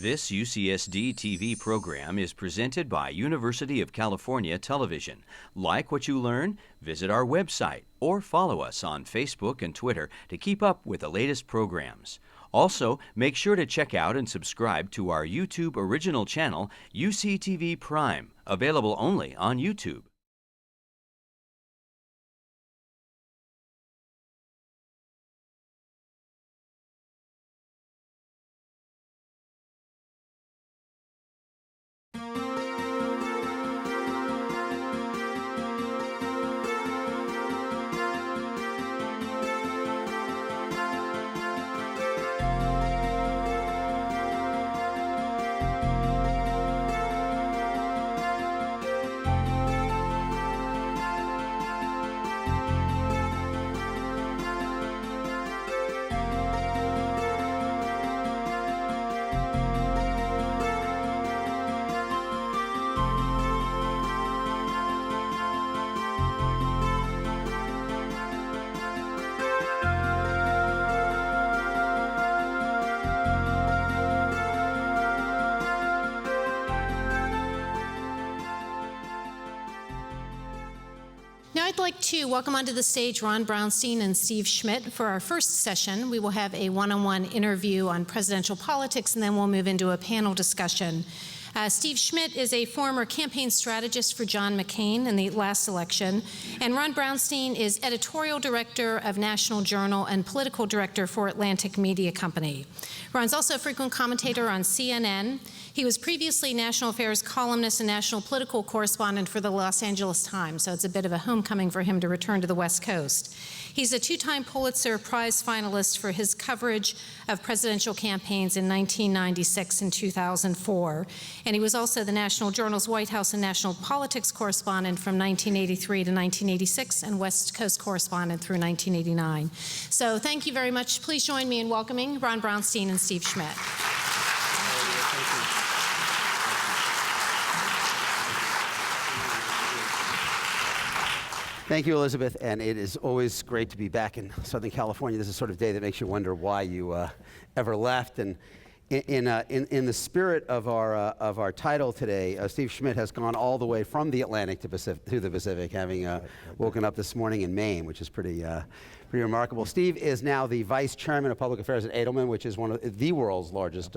This UCSD TV program is presented by University of California Television. Like what you learn? Visit our website or follow us on Facebook and Twitter to keep up with the latest programs. Also, make sure to check out and subscribe to our YouTube original channel, UCTV Prime, available only on YouTube. Now I'd like to welcome onto the stage Ron Brownstein and Steve Schmidt. For our first session, we will have a one-on-one interview on presidential politics, and then we'll move into a panel discussion. Steve Schmidt is a former campaign strategist for John McCain in the last election, and Ron Brownstein is editorial director of National Journal and political director for Atlantic Media Company. Ron's also a frequent commentator on CNN. He was previously national affairs columnist and national political correspondent for the Los Angeles Times, so it's a bit of a homecoming for him to return to the West Coast. He's a two-time Pulitzer Prize finalist for his coverage of presidential campaigns in 1996 and 2004, and he was also the National Journal's White House and national politics correspondent from 1983 to 1986 and West Coast correspondent through 1989. So thank you very much. Please join me in welcoming Ron Brownstein and Steve Schmidt. Thank you, Elizabeth, and it is always great to be back in Southern California. This is the sort of day that makes you wonder why you ever left. And in the spirit of our title today, Steve Schmidt has gone all the way from the Atlantic to the Pacific, having woken up this morning in Maine, which is pretty remarkable. Steve is now the vice chairman of public affairs at Edelman, which is one of the world's largest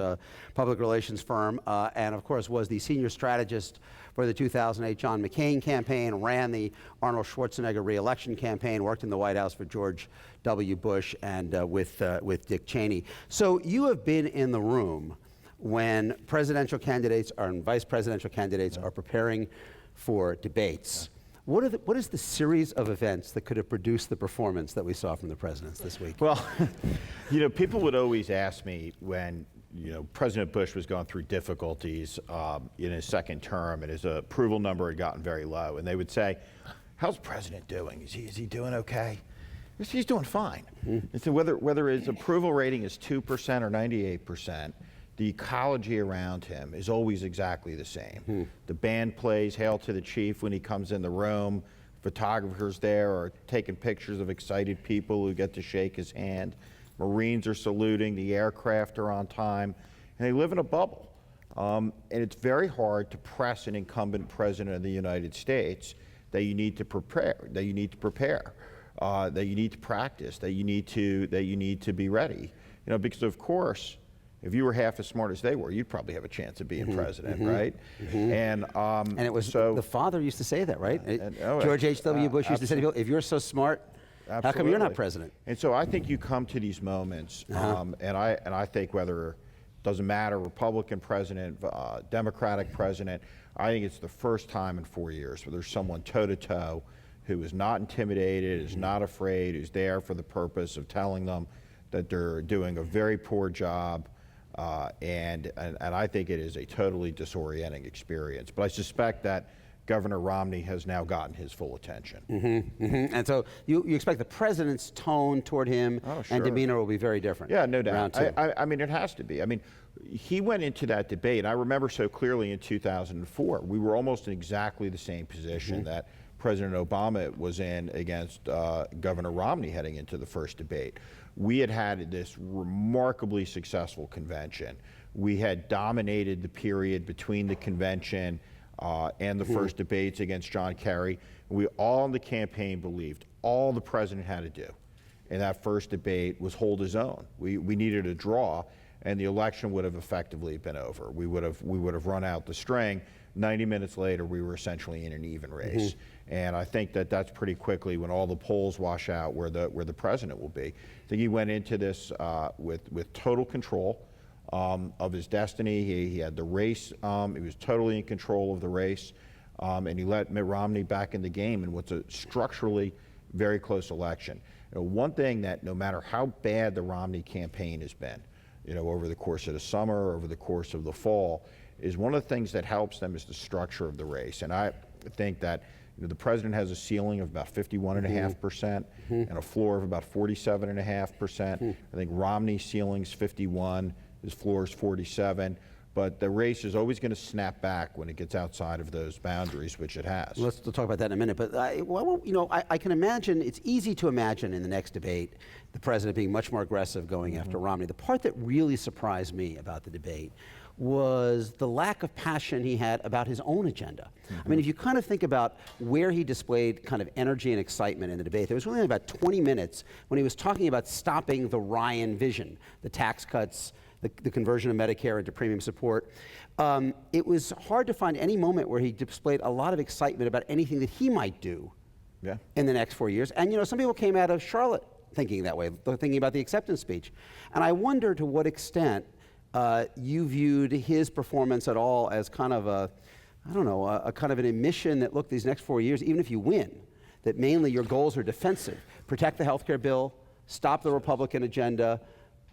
public relations firm, and of course was the senior strategist for the 2008 John McCain campaign, ran the Arnold Schwarzenegger re-election campaign, worked in the White House for George W. Bush and with Dick Cheney. So you have been in the room when presidential candidates and vice presidential candidates are preparing for debates. What is the series of events that could have produced the performance that we saw from the presidents this week? Well, you know, people would always ask me when, President Bush was going through difficulties in his second term and his approval number had gotten very low, and they would say, how's the president doing? Is he doing okay? He's doing fine. And so whether his approval rating is 2% or 98%, the ecology around him is always exactly the same. The band plays Hail to the Chief when he comes in the room. Photographers there are taking pictures of excited people who get to shake his hand. Marines are saluting, the aircraft are on time, and they live in a bubble. And it's very hard to press an incumbent president of the United States that you need to prepare, that you need to practice, that you need to be ready. Because of course, if you were half as smart as they were, you'd probably have a chance of being president, right? And it was the father used to say that, right? George H.W. Bush used to say, if you're so smart, absolutely. How come you're not president? And so I think you come to these moments, and I think whether doesn't matter, Republican president, Democratic president, I think it's the first time in 4 years where there's someone toe-to-toe who is not intimidated, is not afraid, who's there for the purpose of telling them that they're doing a very poor job, and I think it is a totally disorienting experience. But I suspect that Governor Romney has now gotten his full attention. And so you expect the president's tone toward him and demeanor will be very different. Yeah, no doubt. I mean, it has to be. I mean, he went into that debate. I remember so clearly in 2004, we were almost in exactly the same position that President Obama was in against Governor Romney heading into the first debate. We had this remarkably successful convention. We had dominated the period between the convention and the first debates against John Kerry. We all in the campaign believed all the president had to do in that first debate was hold his own. We needed a draw, and the election would have effectively been over. We would have run out the string. 90 minutes later, we were essentially in an even race. And I think that that's pretty quickly when all the polls wash out where the president will be. I think he went into this with total control of his destiny. He had the race. He was totally in control of the race. And he let Mitt Romney back in the game in what's a structurally very close election. You know, one thing that no matter how bad the Romney campaign has been, you know, over the course of the summer, over the course of the fall, is one of the things that helps them is the structure of the race. And I think that the president has a ceiling of about 51.5% and a floor of about 47.5%. I think Romney's ceiling's 51, his floor is 47. But the race is always going to snap back when it gets outside of those boundaries, which it has. Let's talk about that in a minute. But I can imagine, it's easy to imagine in the next debate the president being much more aggressive going after Romney. The part that really surprised me about the debate was the lack of passion he had about his own agenda. I mean, if you kind of think about where he displayed kind of energy and excitement in the debate, there was really about 20 minutes when he was talking about stopping the Ryan vision, the tax cuts, the conversion of Medicare into premium support. It was hard to find any moment where he displayed a lot of excitement about anything that he might do in the next 4 years. And, you know, some people came out of Charlotte thinking that way, thinking about the acceptance speech. And I wonder to what extent you viewed his performance at all as kind of a kind of an admission that, look, these next 4 years, even if you win, that mainly your goals are defensive. Protect the health care bill, stop the Republican agenda,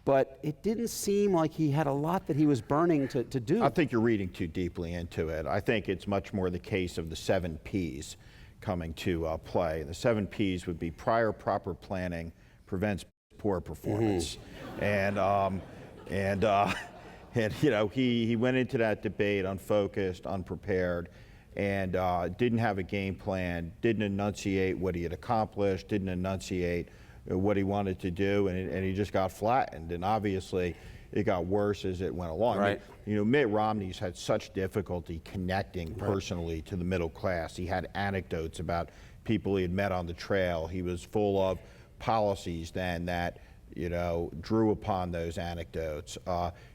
but it didn't seem like he had a lot that he was burning to do. I think you're reading too deeply into it. I think it's much more the case of the 7 Ps coming to play. The 7 Ps would be prior proper planning prevents poor performance. And you know, he went into that debate unfocused, unprepared, and didn't have a game plan, didn't enunciate what he had accomplished, didn't enunciate what he wanted to do, and he just got flattened. And obviously, it got worse as it went along. Right. I mean, you know, Mitt Romney's had such difficulty connecting personally to the middle class. He had anecdotes about people he had met on the trail. He was full of policies then that, you know, drew upon those anecdotes.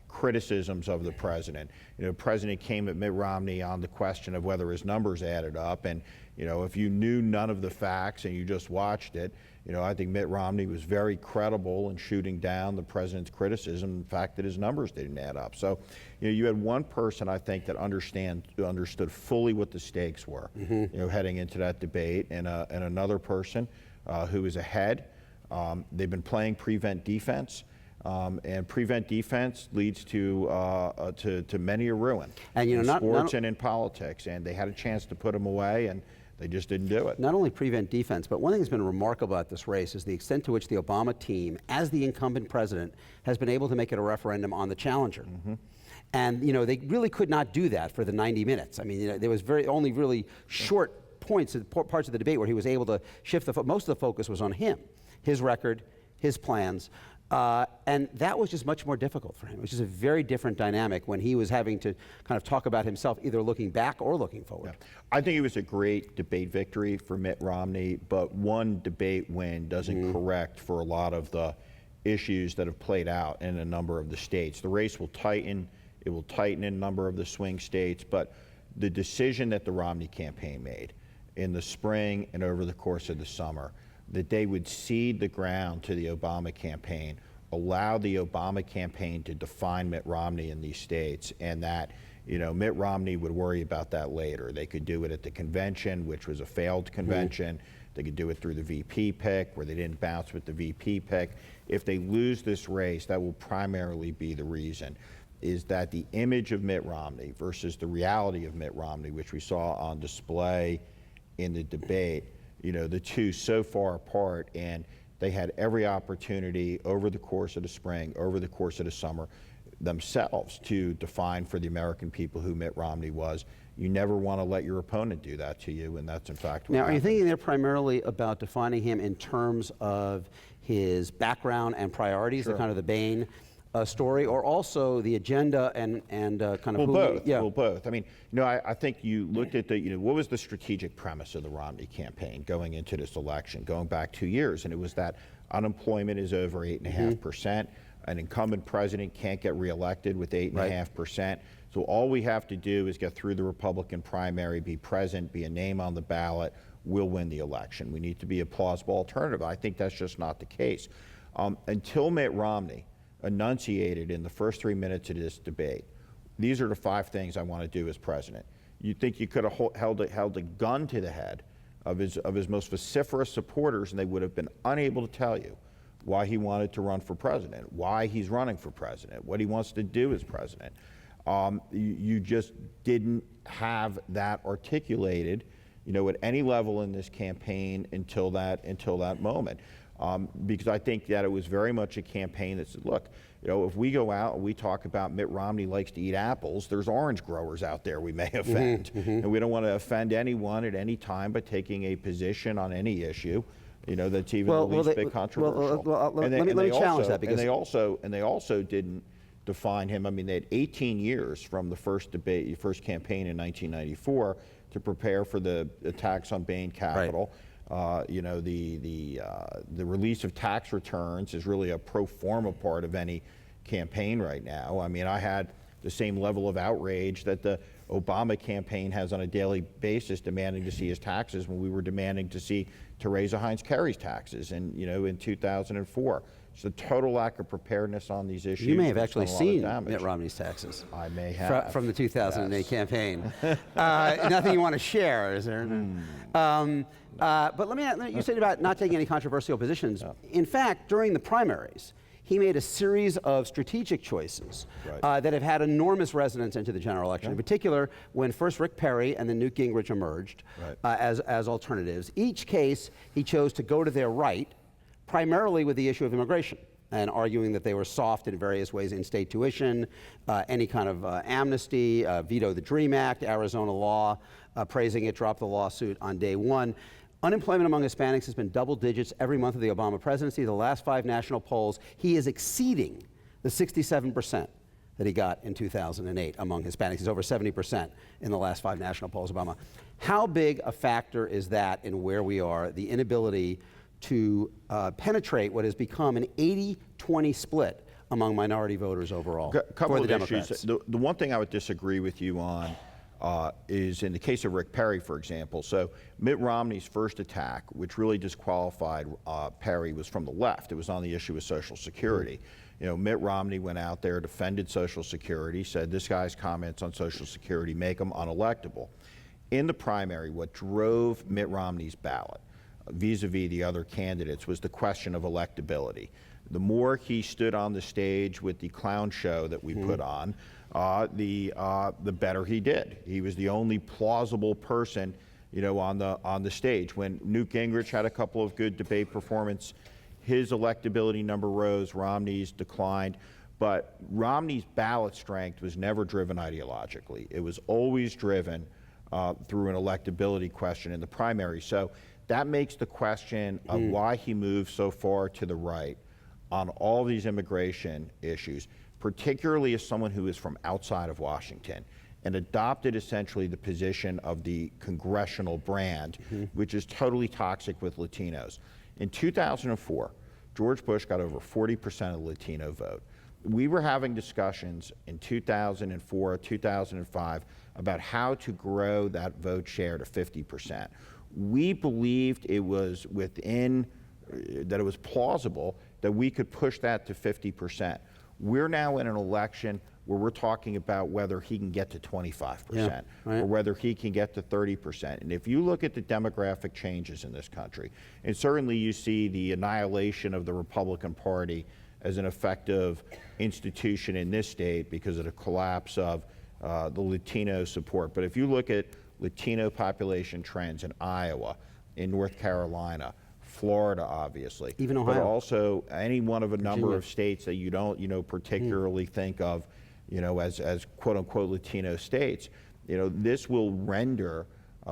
Criticisms of the president. You know, the president came at Mitt Romney on the question of whether his numbers added up, and, you know, if you knew none of the facts and you just watched it, you know, I think Mitt Romney was very credible in shooting down the president's criticism, the fact that his numbers didn't add up. So, you know, you had one person, I think, that understood fully what the stakes were, you know, heading into that debate, and another person who was ahead. They've been playing prevent defense. And prevent defense leads to many a ruin, and, you know, in sports and in politics. And they had a chance to put him away, and they just didn't do it. Not only prevent defense, but one thing that's been remarkable about this race is the extent to which the Obama team, as the incumbent president, has been able to make it a referendum on the challenger. And, you know, they really could not do that for the 90 minutes. I mean, you know, there was only really short parts of the debate where he was able to shift most of the focus was on him, his record, his plans. And that was just much more difficult for him. It was just a very different dynamic when he was having to kind of talk about himself, either looking back or looking forward. Yeah. I think it was a great debate victory for Mitt Romney, but one debate win doesn't correct for a lot of the issues that have played out in a number of the states. The race will tighten. It will tighten in a number of the swing states, but the decision that the Romney campaign made in the spring and over the course of the summer, that they would cede the ground to the Obama campaign, allow the Obama campaign to define Mitt Romney in these states, and that, you know, Mitt Romney would worry about that later. They could do it at the convention, which was a failed convention. They could do it through the VP pick, where they didn't bounce with the VP pick. If they lose this race, that will primarily be the reason, is that the image of Mitt Romney versus the reality of Mitt Romney, which we saw on display in the debate, you know, the two so far apart, and they had every opportunity over the course of the spring, over the course of the summer, themselves to define for the American people who Mitt Romney was. You never want to let your opponent do that to you, and that's in fact what Now, happened. are you thinking there primarily about defining him in terms of his background and priorities, the kind of the bane story, or also the agenda and kind of Well, who? both. Yeah. Well, both. I mean, I think you looked at what was the strategic premise of the Romney campaign going into this election, going back 2 years, and it was that unemployment is over 8.5%. An incumbent president can't get reelected with 8.5%. So all we have to do is get through the Republican primary, be present, be a name on the ballot. We'll win the election. We need to be a plausible alternative. I think that's just not the case. Until Mitt Romney enunciated in the first 3 minutes of this debate, these are the 5 things I want to do as president. You think you could have held a gun to the head of his most vociferous supporters, and they would have been unable to tell you why he wanted to run for president, why he's running for president, what he wants to do as president. You just didn't have that articulated, at any level in this campaign until that moment. Because I think that it was very much a campaign that said, look, if we go out and we talk about Mitt Romney likes to eat apples, there's orange growers out there we may offend. And we don't want to offend anyone at any time by taking a position on any issue, that's even the least bit controversial. Let me challenge that, because they also didn't define him. I mean, they had 18 years from the first campaign in 1994 to prepare for the attacks on Bain Capital. Right. The release of tax returns is really a pro forma part of any campaign right now. I mean, I had the same level of outrage that the Obama campaign has on a daily basis, demanding to see his taxes, when we were demanding to see Teresa Heinz Kerry's taxes in 2004. It's a total lack of preparedness on these issues. You may have actually seen Mitt Romney's taxes. I may have. From the 2008 campaign. Nothing you want to share, is there? But let me, you said about not taking any controversial positions. In fact, during the primaries, he made a series of strategic choices that have had enormous resonance into the general election. In particular, when first Rick Perry and then Newt Gingrich emerged as alternatives. Each case, he chose to go to their right, primarily with the issue of immigration, and arguing that they were soft in various ways: in-state tuition, any kind of amnesty, veto the DREAM Act, Arizona law, praising it, dropped the lawsuit on day one. Unemployment among Hispanics has been double digits every month of the Obama presidency. The last 5 national polls, he is exceeding the 67% that he got in 2008 among Hispanics. He's over 70% in the last 5 national polls, Obama. How big a factor is that in where we are, the inability to penetrate what has become an 80-20 split among minority voters overall couple for the of Democrats? Issues. The one thing I would disagree with you on is in the case of Rick Perry, for example. So Mitt Romney's first attack, which really disqualified Perry, was from the left. It was on the issue of Social Security. Mitt Romney went out there, defended Social Security, said this guy's comments on Social Security make him unelectable. In the primary, what drove Mitt Romney's ballot vis-a-vis the other candidates was the question of electability. The more he stood on the stage with the clown show that we put on, the better he did. He was the only plausible person, on the stage. When Newt Gingrich had a couple of good debate performances, his electability number rose, Romney's declined. But Romney's ballot strength was never driven ideologically. It was always driven through an electability question in the primary. So that makes the question of why he moved so far to the right on all these immigration issues, particularly as someone who is from outside of Washington and adopted essentially the position of the congressional brand, which is totally toxic with Latinos. In 2004, George Bush got over 40% of the Latino vote. We were having discussions in 2004, 2005 about how to grow that vote share to 50%. We believed it was that it was plausible that we could push that to 50%. We're now in an election where we're talking about whether he can get to 25% or whether he can get to 30%. And if you look at the demographic changes in this country, and certainly you see the annihilation of the Republican Party as an effective institution in this state because of the collapse of the Latino support. But if you look at Latino population trends in Iowa, in North Carolina, Florida, obviously, even Ohio, but also any one of a number of states that you don't, particularly think of, as quote unquote Latino states, this will render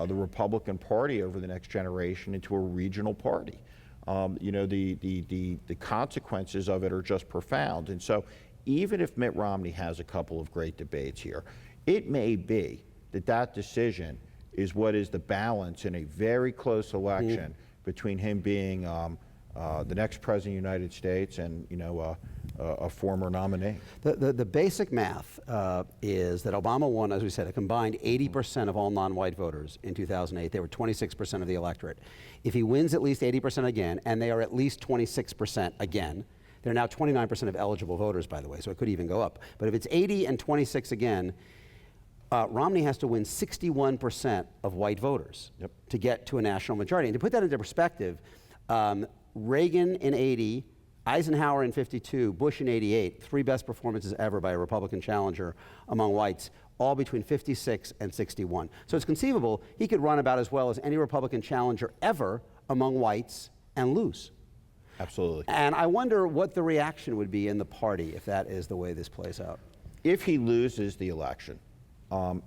the Republican Party over the next generation into a regional party. The consequences of it are just profound. And so even if Mitt Romney has a couple of great debates here, it may be that that decision is what is the balance in a very close election between him being the next president of the United States and, you know, a former nominee. The basic math is that Obama won, as we said, a combined 80% of all non-white voters in 2008. They were 26% of the electorate. If he wins at least 80% again, and they are at least 26% again, they're now 29% of eligible voters, by the way, so it could even go up. But if it's 80 and 26 again, Romney has to win 61% of white voters to get to a national majority. And to put that into perspective, Reagan in 80, Eisenhower in 52, Bush in 88, three best performances ever by a Republican challenger among whites, all between 56 and 61. So it's conceivable he could run about as well as any Republican challenger ever among whites and lose. Absolutely. And I wonder what the reaction would be in the party if that is the way this plays out. If he loses the election,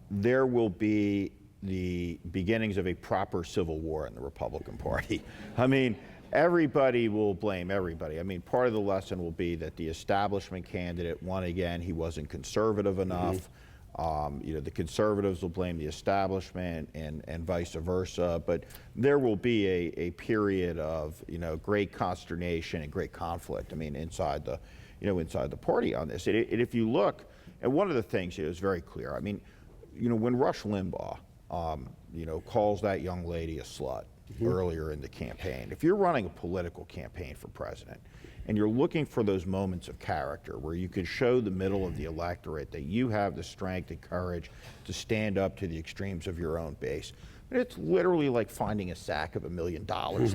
there will be the beginnings of a proper civil war in the Republican Party. I mean, everybody will blame everybody. I mean, part of the lesson will be that the establishment candidate won again. He wasn't conservative enough. You know, the conservatives will blame the establishment and vice versa. But there will be a period of, you know, great consternation and great conflict. I mean, inside the, you know, inside the party on this. And if you look, and one of the things is very clear. I mean, you know, when Rush Limbaugh, you know, calls that young lady a slut earlier in the campaign, if you're running a political campaign for president and you're looking for those moments of character where you can show the middle of the electorate that you have the strength and courage to stand up to the extremes of your own base, it's literally like finding a sack of $1 million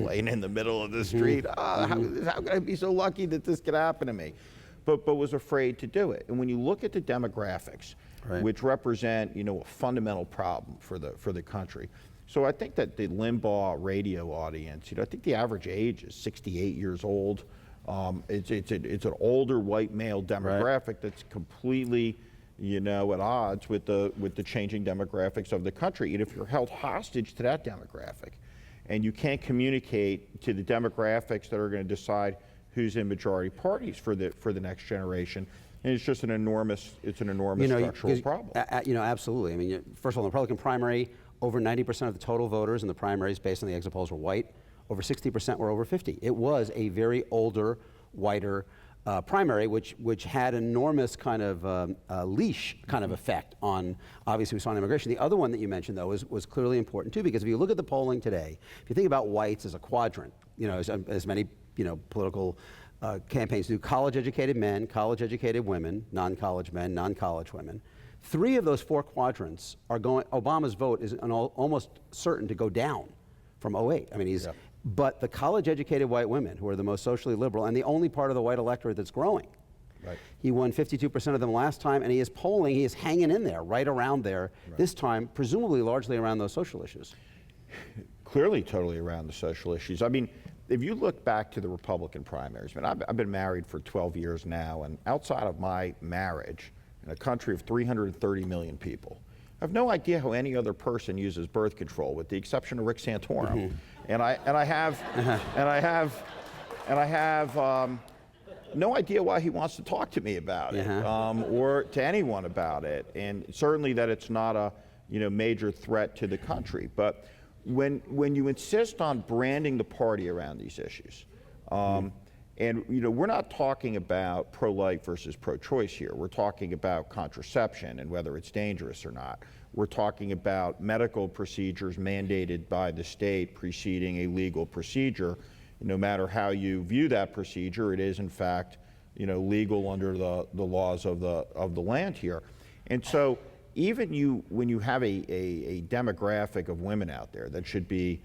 laying in the middle of the street. How can I be so lucky that this could happen to me? But was afraid to do it. And when you look at the demographics, which represent, you know, a fundamental problem for the country. So I think that the Limbaugh radio audience, you know, I think the average age is 68 years old. It's an older white male demographic that's completely, you know, at odds with the changing demographics of the country. And if you're held hostage to that demographic, and you can't communicate to the demographics that are going to decide who's in majority parties for the next generation, and it's just an enormous structural problem. You know, absolutely. I mean, first of all, in the Republican primary, over 90% of the total voters in the primaries based on the exit polls were white. Over 60% were over 50. It was a very older, whiter primary, which had enormous kind of leash kind of effect on, obviously we saw on immigration. The other one that you mentioned, though, was clearly important, too, because if you look at the polling today, if you think about whites as a quadrant, you know, as many, you know, political campaigns do, college-educated men, college-educated women, non-college men, non-college women. 3 of those 4 quadrants are going, Obama's vote is almost certain to go down from 08. I mean, but the college-educated white women, who are the most socially liberal and the only part of the white electorate that's growing, he won 52% of them last time, and he is hanging in there, right around there, this time, presumably largely around those social issues. Clearly totally around the social issues. I mean, if you look back to the Republican primaries, I mean, I've been married for 12 years now, and outside of my marriage, in a country of 330 million people, I have no idea how any other person uses birth control, with the exception of Rick Santorum. And I have no idea why he wants to talk to me about it, or to anyone about it, and certainly that it's not a, you know, major threat to the country. But when you insist on branding the party around these issues, and, you know, we're not talking about pro-life versus pro-choice here. We're talking about contraception and whether it's dangerous or not. We're talking about medical procedures mandated by the state preceding a legal procedure. No matter how you view that procedure, it is in fact, you know, legal under the laws of the land here. And so even when you have a demographic of women out there that should be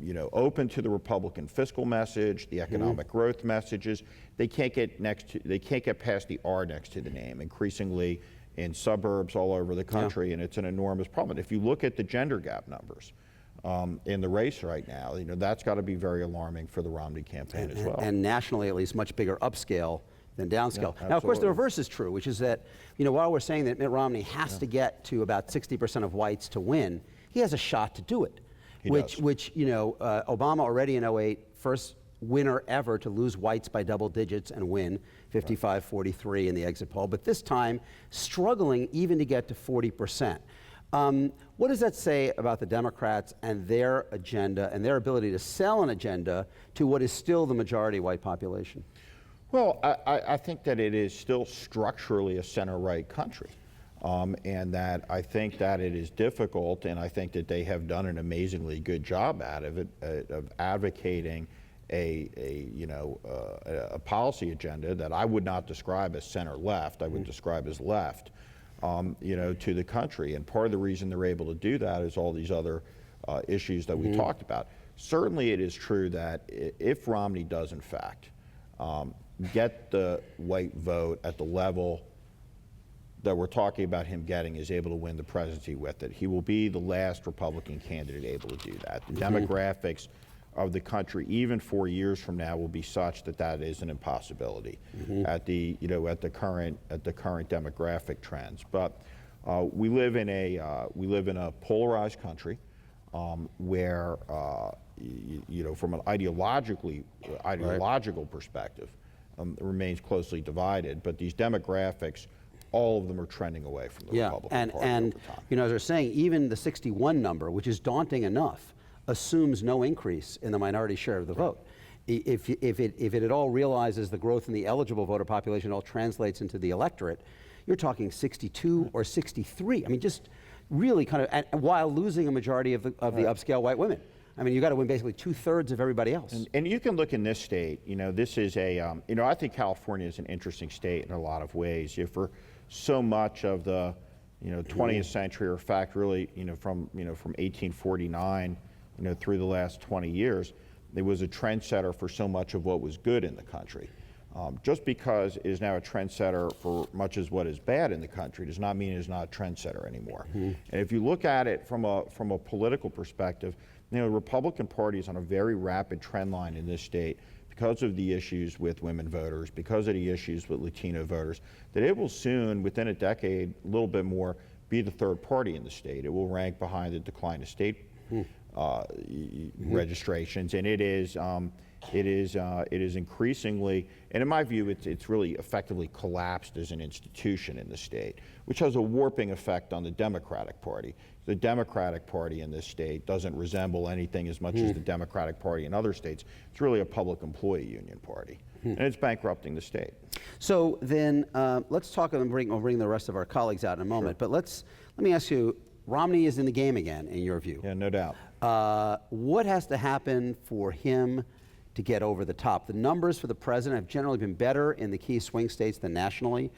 you know, open to the Republican fiscal message, the economic growth messages, they can't get past the R next to the name, increasingly in suburbs all over the country, and it's an enormous problem. If you look at the gender gap numbers in the race right now, you know, that's got to be very alarming for the Romney campaign as well. And nationally, at least, much bigger upscale than downscale. Now, of course, the reverse is true, which is that, you know, while we're saying that Mitt Romney has to get to about 60% of whites to win, he has a shot to do it. Which, you know, Obama already in 08, first winner ever to lose whites by double digits and win, 55-43 in the exit poll, but this time struggling even to get to 40%. What does that say about the Democrats and their agenda and their ability to sell an agenda to what is still the majority white population? Well, I think that it is still structurally a center-right country. And that I think that it is difficult, and I think that they have done an amazingly good job of advocating a policy agenda that I would not describe as center-left. I would describe as left, to the country. And part of the reason they're able to do that is all these other issues that we talked about. Certainly, it is true that if Romney does, in fact, get the white vote at the level that we're talking about him getting, is able to win the presidency with it, he will be the last Republican candidate able to do that. The demographics of the country, even 4 years from now, will be such that that is an impossibility at the current demographic trends. But we live in a polarized country where from an ideological perspective, it remains closely divided. But these demographics, all of them are trending away from the Republican Party and over time. as they're saying, even the 61 number, which is daunting enough, assumes no increase in the minority share of the vote. If it at all realizes the growth in the eligible voter population all translates into the electorate, you're talking 62 or 63. I mean, just really kind of, while losing a majority of the upscale white women. I mean, you got to win basically 2/3 of everybody else. And you can look in this state, this is I think California is an interesting state in a lot of ways. For so much of the, 20th century, or in fact, really, from 1849, through the last 20 years, it was a trendsetter for so much of what was good in the country. Just because it is now a trendsetter for much as what is bad in the country does not mean it is not a trendsetter anymore. And if you look at it from a political perspective, the Republican Party is on a very rapid trend line in this state because of the issues with women voters, because of the issues with Latino voters, that it will soon, within a decade, a little bit more, be the third party in the state. It will rank behind the decline of state registrations, and it is increasingly, and in my view, it's really effectively collapsed as an institution in the state, which has a warping effect on the Democratic Party. The Democratic Party in this state doesn't resemble anything as much as the Democratic Party in other states. It's really a public employee union party, and it's bankrupting the state. So then let's talk, and we'll bring the rest of our colleagues out in a moment, but let me ask you, Romney is in the game again, in your view. Yeah, no doubt. What has to happen for him to get over the top? The numbers for the president have generally been better in the key swing states than nationally,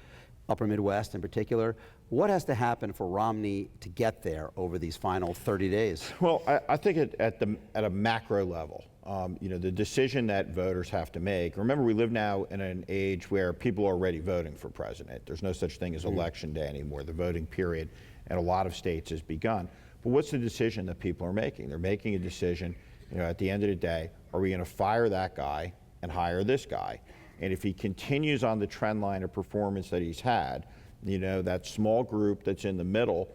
upper Midwest in particular. What has to happen for Romney to get there over these final 30 days? Well, I think at a macro level, the decision that voters have to make. Remember, we live now in an age where people are already voting for president. There's no such thing as election day anymore. The voting period in a lot of states has begun. But what's the decision that people are making? They're making a decision, at the end of the day, are we going to fire that guy and hire this guy? And if he continues on the trend line of performance that he's had, that small group that's in the middle,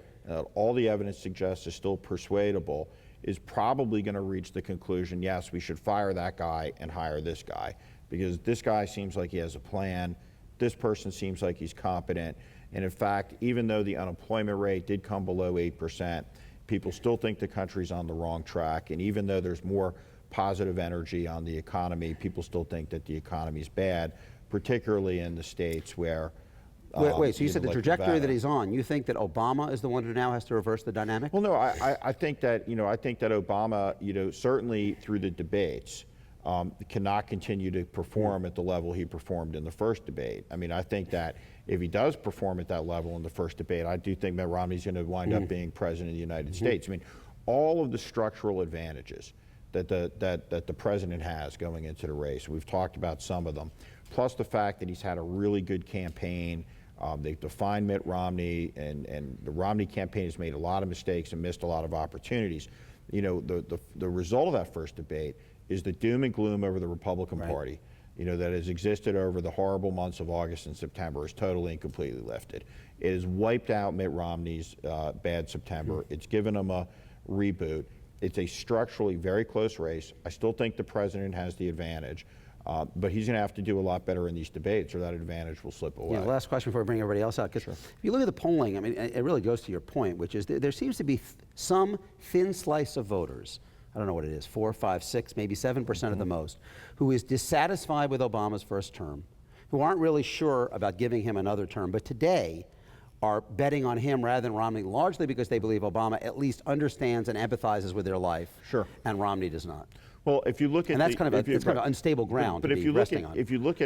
all the evidence suggests is still persuadable, is probably going to reach the conclusion, yes, we should fire that guy and hire this guy, because this guy seems like he has a plan, this person seems like he's competent, and in fact, even though the unemployment rate did come below 8%, people still think the country's on the wrong track, and even though there's more positive energy on the economy, people still think that the economy's bad, particularly in the states where Wait, so you said the trajectory that he's on, you think that Obama is the one who now has to reverse the dynamic? Well, no, I think that, Obama, certainly through the debates, cannot continue to perform at the level he performed in the first debate. I mean, I think that if he does perform at that level in the first debate, I do think Mitt Romney's going to wind up being president of the United States. I mean, all of the structural advantages that the president has going into the race, we've talked about some of them, plus the fact that he's had a really good campaign. They've defined Mitt Romney, and the Romney campaign has made a lot of mistakes and missed a lot of opportunities. The result of that first debate is the doom and gloom over the Republican Party, that has existed over the horrible months of August and September is totally and completely lifted. It has wiped out Mitt Romney's bad September. It's given him a reboot. It's a structurally very close race. I still think the president has the advantage. But he's going to have to do a lot better in these debates, or that advantage will slip away. Yeah, last question before we bring everybody else out. Because if you look at the polling, I mean, it really goes to your point, which is there seems to be some thin slice of voters, I don't know what it is, 4, 5, 6, maybe 7% at the most, who is dissatisfied with Obama's first term, who aren't really sure about giving him another term, but today are betting on him rather than Romney, largely because they believe Obama at least understands and empathizes with their life, and Romney does not. Well, if you look at, and that's kind of an unstable ground but to if be you look resting at, on. if you look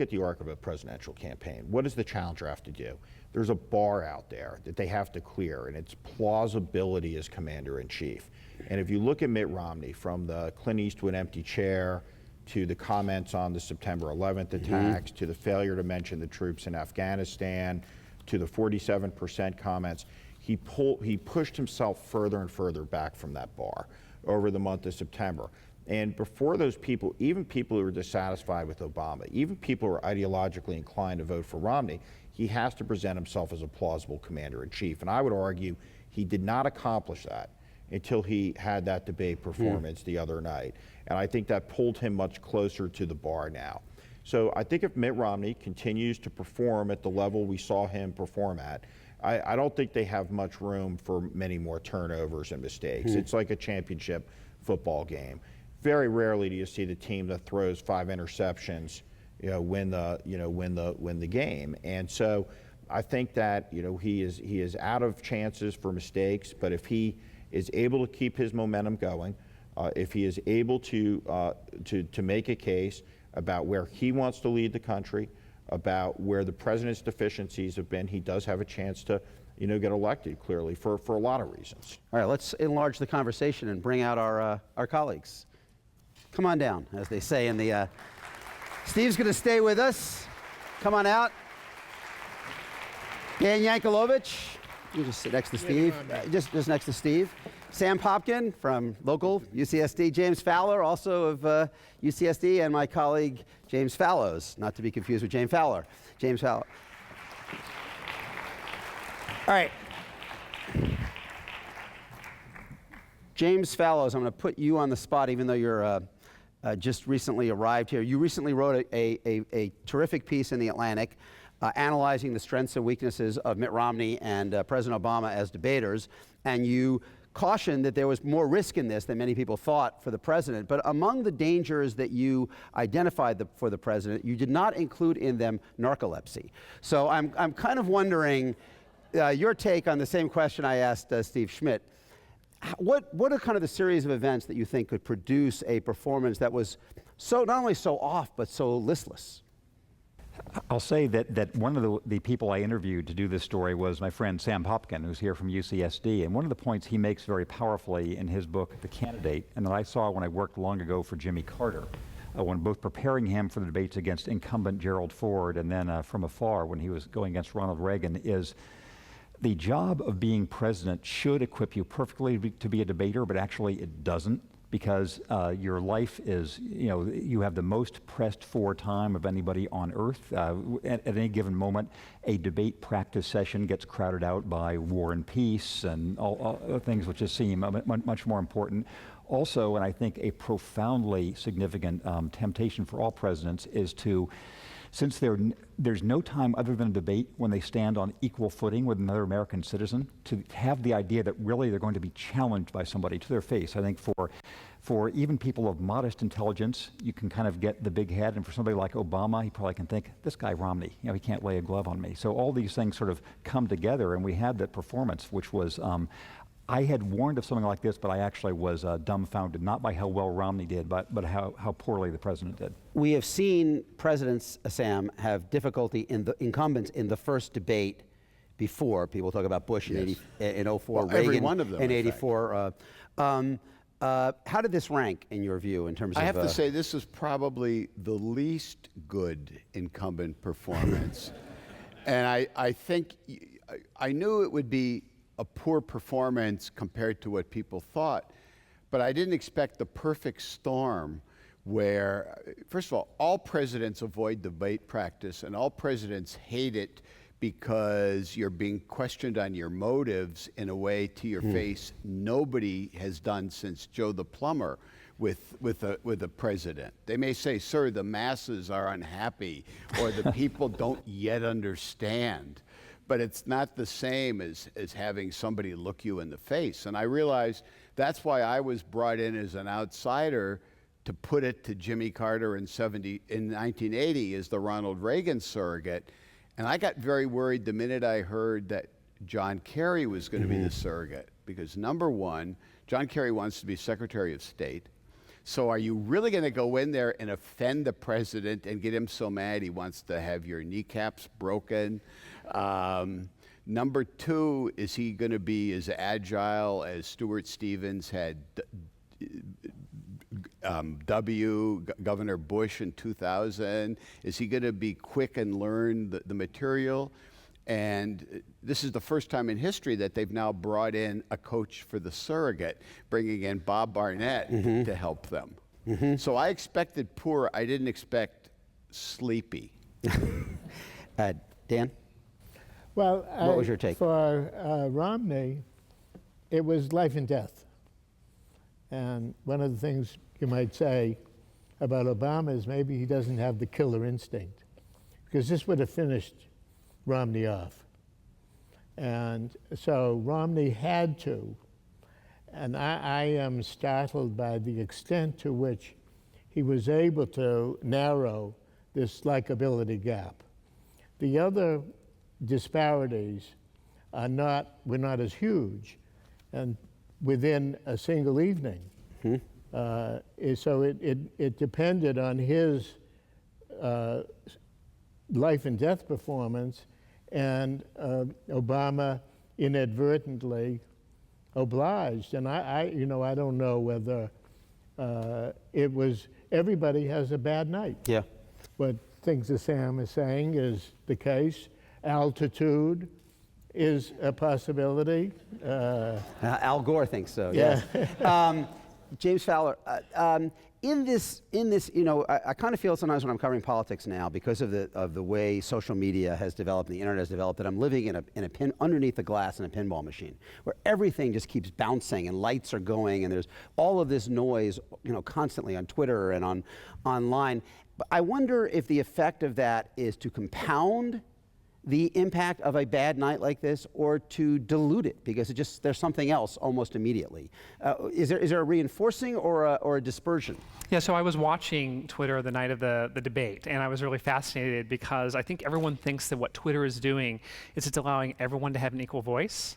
at the arc of a presidential campaign, what does the challenger have to do? There's a bar out there that they have to clear, and it's plausibility as commander-in-chief. And if you look at Mitt Romney, from the Clint Eastwood empty chair to the comments on the September 11th attacks, to the failure to mention the troops in Afghanistan, to the 47% comments, he pushed himself further and further back from that bar over the month of September. And before those people, even people who are dissatisfied with Obama, even people who are ideologically inclined to vote for Romney, he has to present himself as a plausible commander-in-chief. And I would argue he did not accomplish that until he had that debate performance the other night. And I think that pulled him much closer to the bar now. So I think if Mitt Romney continues to perform at the level we saw him perform at, I don't think they have much room for many more turnovers and mistakes. It's like a championship football game. Very rarely do you see the team that throws 5 interceptions, win the game. And so I think that he is out of chances for mistakes. But if he is able to keep his momentum going, if he is able to make a case about where he wants to lead the country, about where the president's deficiencies have been, he does have a chance to, get elected, clearly, for a lot of reasons. All right, let's enlarge the conversation and bring out our colleagues. Come on down, as they say in the... Steve's going to stay with us. Come on out. Dan Yankelovich. You just sit next to Steve. Just next to Steve. Sam Popkin from local UCSD. James Fowler, also of UCSD, and my colleague James Fallows, not to be confused with James Fowler. James Fowler. All right. James Fallows, I'm going to put you on the spot, even though you're just recently arrived here. You recently wrote a terrific piece in The Atlantic analyzing the strengths and weaknesses of Mitt Romney and President Obama as debaters, and you cautioned that there was more risk in this than many people thought for the president. But among the dangers that you identified for the president, you did not include in them narcolepsy. So I'm kind of wondering your take on the same question I asked Steve Schmidt. What are kind of the series of events that you think could produce a performance that was so not only so off, but so listless? I'll say that one of the people I interviewed to do this story was my friend Sam Popkin, who's here from UCSD. And one of the points he makes very powerfully in his book, The Candidate, and that I saw when I worked long ago for Jimmy Carter, when both preparing him for the debates against incumbent Gerald Ford and then from afar when he was going against Ronald Reagan, is the job of being president should equip you perfectly to be a debater, but actually it doesn't. Because your life is, you have the most pressed for time of anybody on earth. At any given moment, a debate practice session gets crowded out by war and peace and all things which just seem much more important. Also, and I think a profoundly significant temptation for all presidents is to, since there's no time other than a debate when they stand on equal footing with another American citizen, to have the idea that really they're going to be challenged by somebody to their face. I think for even people of modest intelligence, you can kind of get the big head, and for somebody like Obama, he probably can think, this guy Romney, he can't lay a glove on me. So all these things sort of come together, and we had that performance, which was, I had warned of something like this, but I actually was dumbfounded, not by how well Romney did, but how poorly the president did. We have seen presidents, Sam, have difficulty in the incumbents in the first debate before. People talk about Bush in 04, Reagan every one of them, in 84. How did this rank in your view in terms of... I have to say this is probably the least good incumbent performance. And I think, I knew it would be a poor performance compared to what people thought, but I didn't expect the perfect storm where, first of all presidents avoid debate practice and all presidents hate it because you're being questioned on your motives in a way to your face nobody has done since Joe the Plumber, with the president. They may say, sir, the masses are unhappy, or the people don't yet understand. But it's not the same as having somebody look you in the face. And I realized that's why I was brought in as an outsider to put it to Jimmy Carter in 1980 as the Ronald Reagan surrogate. And I got very worried the minute I heard that John Kerry was going to be the surrogate. Because number one, John Kerry wants to be Secretary of State. So are you really going to go in there and offend the president and get him so mad he wants to have your kneecaps broken? Number two, is he going to be as agile as Stuart Stevens had Governor Bush in 2000? Is he going to be quick and learn the material? And this is the first time in history that they've now brought in a coach for the surrogate, bringing in Bob Barnett to help them. So I expected poor. I didn't expect sleepy. Dan? Well, what was your take? For Romney, it was life and death. And one of the things you might say about Obama is maybe he doesn't have the killer instinct, because this would have finished Romney off. And so Romney had to. And I am startled by the extent to which he was able to narrow this likability gap. The other disparities were not as huge, and within a single evening. So it depended on his life and death performance, and Obama inadvertently obliged. And I don't know whether it was, everybody has a bad night. Yeah. What things that Sam is saying is the case. Altitude is a possibility. Al Gore thinks so. Yeah. Yes. James Fowler, in this, I kind of feel sometimes when I'm covering politics now, because of the way social media has developed and the internet has developed, that I'm living in a pin underneath the glass in a pinball machine, where everything just keeps bouncing and lights are going and there's all of this noise, constantly on Twitter and online. But I wonder if the effect of that is to compound the impact of a bad night like this, or to dilute it, because there's something else almost immediately. Is there a reinforcing or a dispersion? Yeah, so I was watching Twitter the night of the debate, and I was really fascinated because I think everyone thinks that what Twitter is doing is it's allowing everyone to have an equal voice.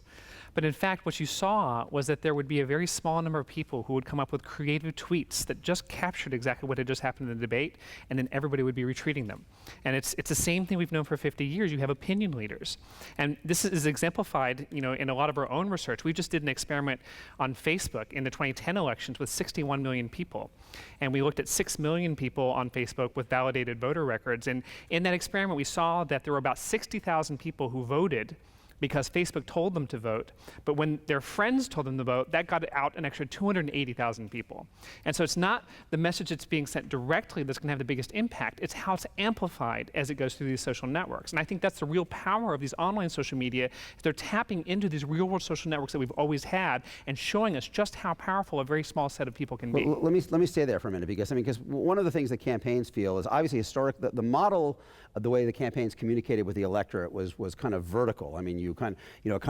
But in fact, what you saw was that there would be a very small number of people who would come up with creative tweets that just captured exactly what had just happened in the debate, and then everybody would be retweeting them. And it's the same thing we've known for 50 years. You have opinion leaders. And this is exemplified, in a lot of our own research. We just did an experiment on Facebook in the 2010 elections with 61 million people. And we looked at 6 million people on Facebook with validated voter records. And in that experiment, we saw that there were about 60,000 people who voted because Facebook told them to vote, but when their friends told them to vote, that got out an extra 280,000 people. And so it's not the message that's being sent directly that's going to have the biggest impact, it's how it's amplified as it goes through these social networks. And I think that's the real power of these online social media. They're tapping into these real-world social networks that we've always had and showing us just how powerful a very small set of people can be. Well, let me stay there for a minute, because one of the things that campaigns feel is obviously historic. The model of the way the campaigns communicated with the electorate was kind of vertical. I mean, you kind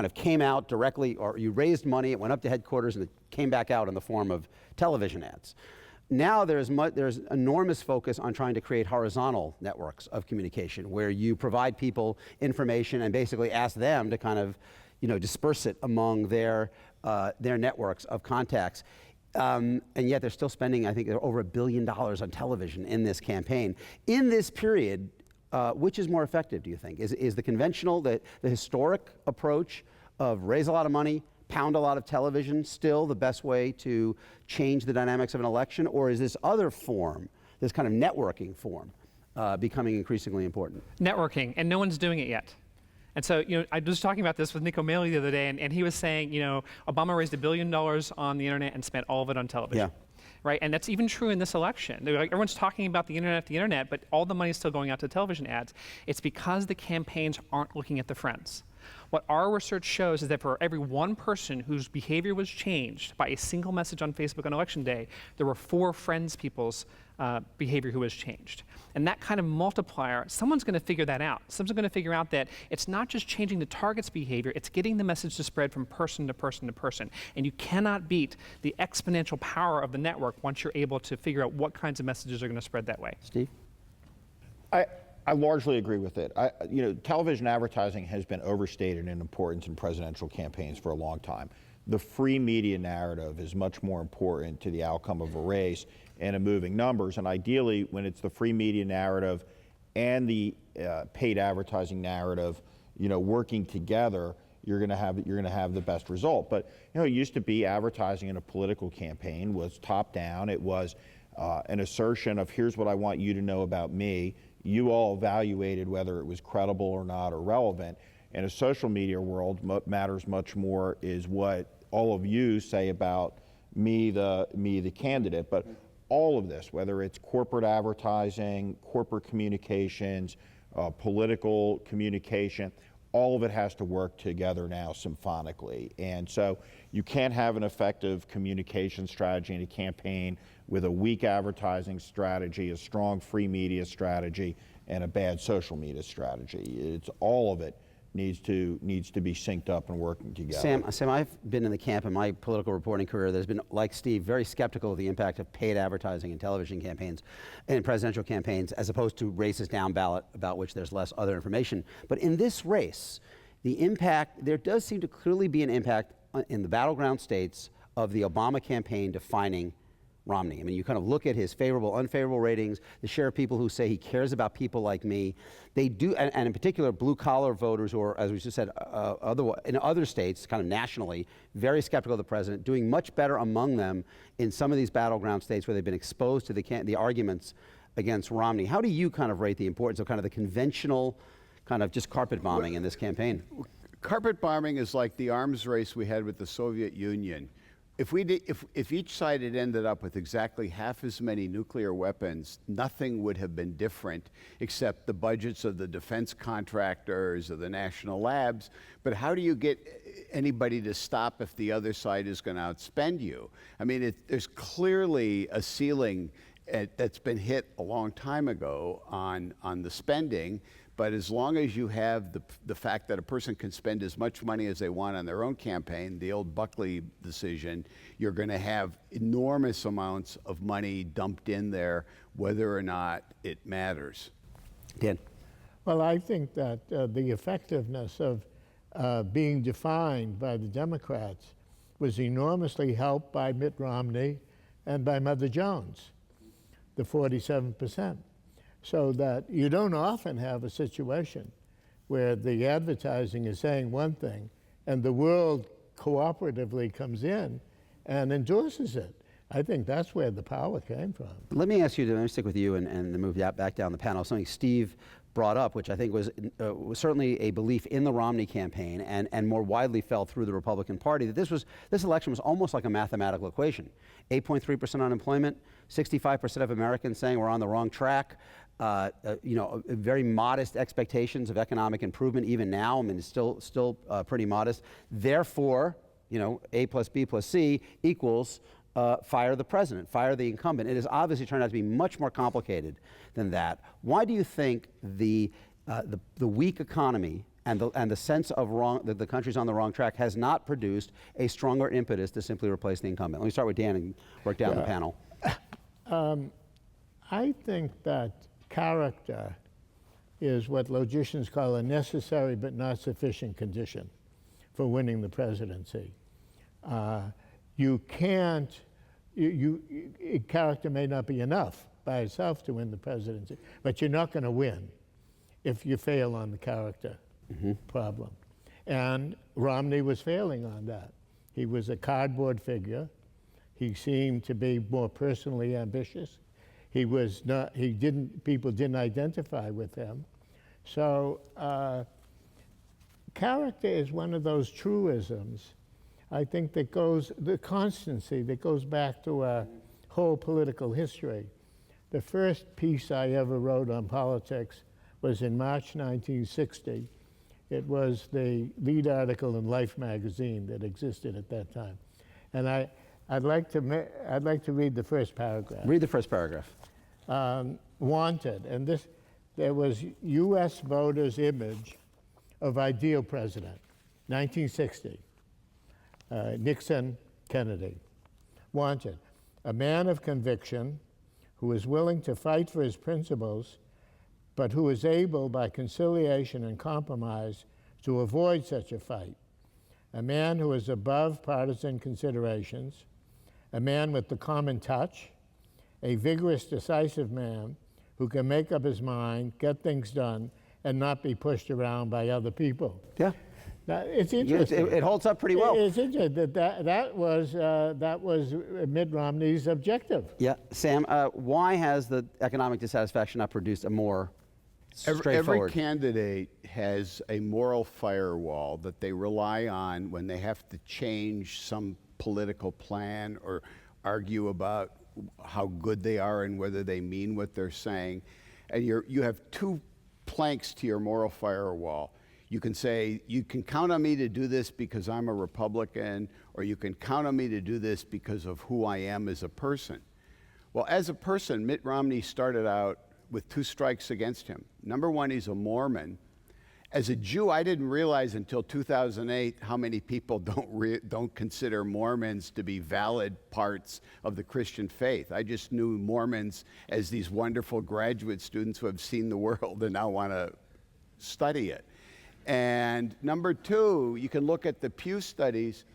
of came out directly, or you raised money, it went up to headquarters, and it came back out in the form of television ads. Now there's enormous focus on trying to create horizontal networks of communication, where you provide people information and basically ask them to kind of, disperse it among their networks of contacts. And yet they're still spending, I think, over $1 billion on television in this campaign. In this period, which is more effective, do you think? Is the conventional, the historic approach of raise a lot of money, pound a lot of television still the best way to change the dynamics of an election? Or is this other form, this kind of networking form, becoming increasingly important? Networking, and no one's doing it yet. And so, I was talking about this with Nico Mailey the other day, and he was saying, Obama raised $1 billion on the internet and spent all of it on television. Yeah. Right, and that's even true in this election. Everyone's talking about the internet, but all the money is still going out to television ads. It's because the campaigns aren't looking at the friends. What our research shows is that for every one person whose behavior was changed by a single message on Facebook on election day, there were 4 friends people's behavior who was changed. And that kind of multiplier, someone's going to figure that out. Someone's going to figure out that it's not just changing the target's behavior, it's getting the message to spread from person to person to person. And you cannot beat the exponential power of the network once you're able to figure out what kinds of messages are going to spread that way. Steve? I largely agree with it. Television advertising has been overstated in importance in presidential campaigns for a long time. The free media narrative is much more important to the outcome of a race and in moving numbers. And ideally, when it's the free media narrative and the paid advertising narrative, working together, you're going to have the best result. But it used to be advertising in a political campaign was top down. It was an assertion of here's what I want you to know about me. You all evaluated whether it was credible or not or relevant. In a social media world, what matters much more is what all of you say about me, the candidate. But all of this, whether it's corporate advertising, corporate communications, political communication, all of it has to work together now symphonically. And so you can't have an effective communication strategy in a campaign with a weak advertising strategy, a strong free media strategy, and a bad social media strategy. It's all of it needs to be synced up and working together. Sam, I've been in the camp in my political reporting career that has been, like Steve, very skeptical of the impact of paid advertising in television campaigns and presidential campaigns, as opposed to races down ballot about which there's less other information. But in this race, the impact, there does seem to clearly be an impact in the battleground states of the Obama campaign defining Romney. I mean, you kind of look at his favorable, unfavorable ratings, the share of people who say he cares about people like me. They do, and in particular, blue-collar voters who are, as we just said, in other states, kind of nationally, very skeptical of the president, doing much better among them in some of these battleground states where they've been exposed to the arguments against Romney. How do you kind of rate the importance of kind of the conventional kind of just carpet bombing in this campaign? Carpet bombing is like the arms race we had with the Soviet Union. If each side had ended up with exactly half as many nuclear weapons, nothing would have been different except the budgets of the defense contractors or the national labs. But how do you get anybody to stop if the other side is going to outspend you? I mean, there's clearly a ceiling that's been hit a long time ago on the spending. But as long as you have the fact that a person can spend as much money as they want on their own campaign, the old Buckley decision, you're going to have enormous amounts of money dumped in there, whether or not it matters. Dan? Well, I think that the effectiveness of being defined by the Democrats was enormously helped by Mitt Romney and by Mother Jones, the 47%. So that you don't often have a situation where the advertising is saying one thing and the world cooperatively comes in and endorses it. I think that's where the power came from. Let me ask you, let me stick with you and then move back down the panel. Something Steve brought up, which I think was certainly a belief in the Romney campaign and more widely felt through the Republican Party, that this election was almost like a mathematical equation. 8.3% unemployment, 65% of Americans saying we're on the wrong track. Very modest expectations of economic improvement even now. I mean, it's still pretty modest. Therefore, A plus B plus C equals fire the president, fire the incumbent. It has obviously turned out to be much more complicated than that. Why do you think the weak economy and the sense of that the country's on the wrong track has not produced a stronger impetus to simply replace the incumbent? Let me start with Dan and work down the panel. I think that character is what logicians call a necessary but not sufficient condition for winning the presidency. You can't, character may not be enough by itself to win the presidency, but you're not going to win if you fail on the character problem. And Romney was failing on that. He was a cardboard figure. He seemed to be more personally ambitious. He was not, people didn't identify with him. So character is one of those truisms, I think, that goes, the constancy that goes back to our whole political history. The first piece I ever wrote on politics was in March 1960, It was the lead article in Life magazine that existed at that time. And I'd like to read the first paragraph. Read the first paragraph. Wanted, and there was U.S. voters' image of ideal president, 1960, Nixon, Kennedy. Wanted, a man of conviction who is willing to fight for his principles, but who is able, by conciliation and compromise, to avoid such a fight. A man who is above partisan considerations, a man with the common touch, a vigorous, decisive man who can make up his mind, get things done, and not be pushed around by other people. Yeah. Now, it's interesting. It holds up pretty well. It's interesting that was Mitt Romney's objective. Yeah. Sam, why has the economic dissatisfaction not produced a more straightforward? Every candidate has a moral firewall that they rely on when they have to change some political plan or argue about how good they are and whether they mean what they're saying. And you have two planks to your moral firewall. You can say, you can count on me to do this because I'm a Republican, or you can count on me to do this because of who I am as a person. Well, as a person, Mitt Romney started out with two strikes against him. Number one, he's a Mormon. As a Jew, I didn't realize until 2008 how many people don't consider Mormons to be valid parts of the Christian faith. I just knew Mormons as these wonderful graduate students who have seen the world and now want to study it. And number two, you can look at the Pew studies.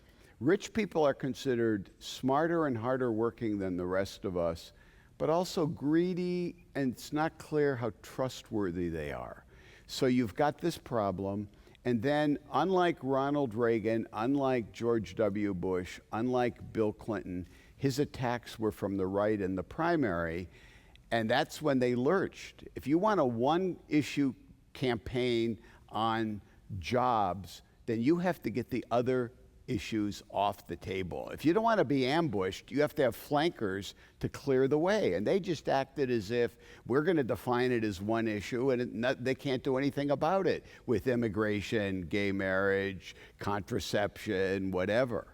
Rich people are considered smarter and harder working than the rest of us, but also greedy, and it's not clear how trustworthy they are. So you've got this problem, and then unlike Ronald Reagan, unlike George W. Bush, unlike Bill Clinton, his attacks were from the right in the primary, and that's when they lurched. If you want a one-issue campaign on jobs, then you have to get the other issues off the table. If you don't want to be ambushed, you have to have flankers to clear the way. And they just acted as if we're going to define it as one issue, and they can't do anything about it with immigration, gay marriage, contraception, whatever.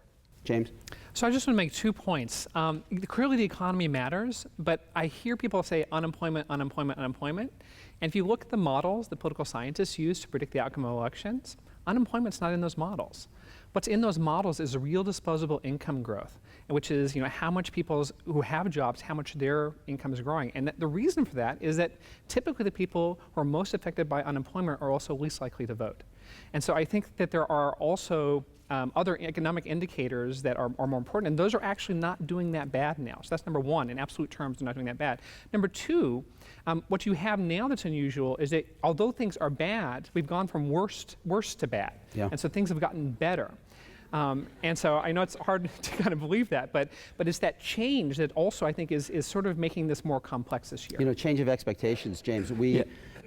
James? So I just want to make 2 points. Clearly the economy matters, but I hear people say unemployment, unemployment, unemployment. And if you look at the models that political scientists use to predict the outcome of elections, unemployment's not in those models. What's in those models is real disposable income growth, which is how much people who have jobs, how much their income is growing. And the reason for that is that typically the people who are most affected by unemployment are also least likely to vote. And so I think that there are also other economic indicators that are more important, and those are actually not doing that bad now. So that's number one. In absolute terms, they're not doing that bad. Number two, what you have now that's unusual is that although things are bad, we've gone from worse to bad. Yeah. And so things have gotten better. And so I know it's hard to kind of believe that, but it's that change that also I think is sort of making this more complex this year. Change of expectations, James.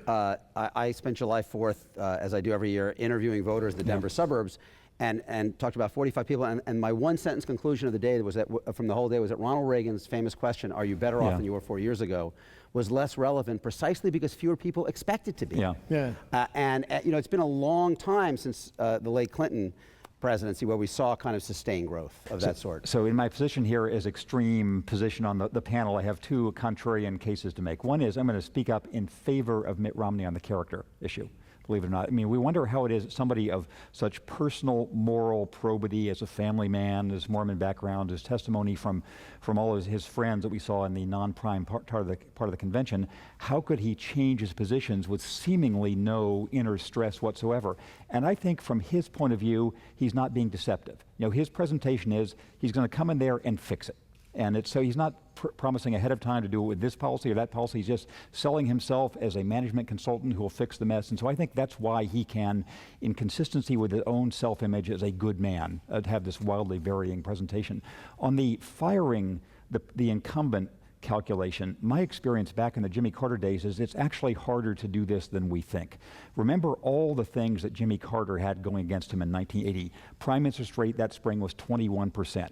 I spent July 4th, as I do every year, interviewing voters in the Denver suburbs, and talked to about 45 people. And my one sentence conclusion of the day was that from the whole day was that Ronald Reagan's famous question, "Are you better off than you were 4 years ago?" was less relevant precisely because fewer people expect it to be. And it's been a long time since the late Clinton presidency where we saw kind of sustained growth of that sort. So in my position here as extreme position on the panel, I have two contrarian cases to make. One is I'm going to speak up in favor of Mitt Romney on the character issue. Believe it or not. I mean, we wonder how it is somebody of such personal moral probity as a family man, his Mormon background, his testimony from all of his friends that we saw in the non-prime part of the convention, how could he change his positions with seemingly no inner stress whatsoever? And I think from his point of view, he's not being deceptive. His presentation is he's going to come in there and fix it. And so he's not promising ahead of time to do it with this policy or that policy. He's just selling himself as a management consultant who will fix the mess. And so I think that's why he can, in consistency with his own self-image as a good man, have this wildly varying presentation. On the firing the incumbent calculation, my experience back in the Jimmy Carter days is it's actually harder to do this than we think. Remember all the things that Jimmy Carter had going against him in 1980. Prime interest rate that spring was 21%.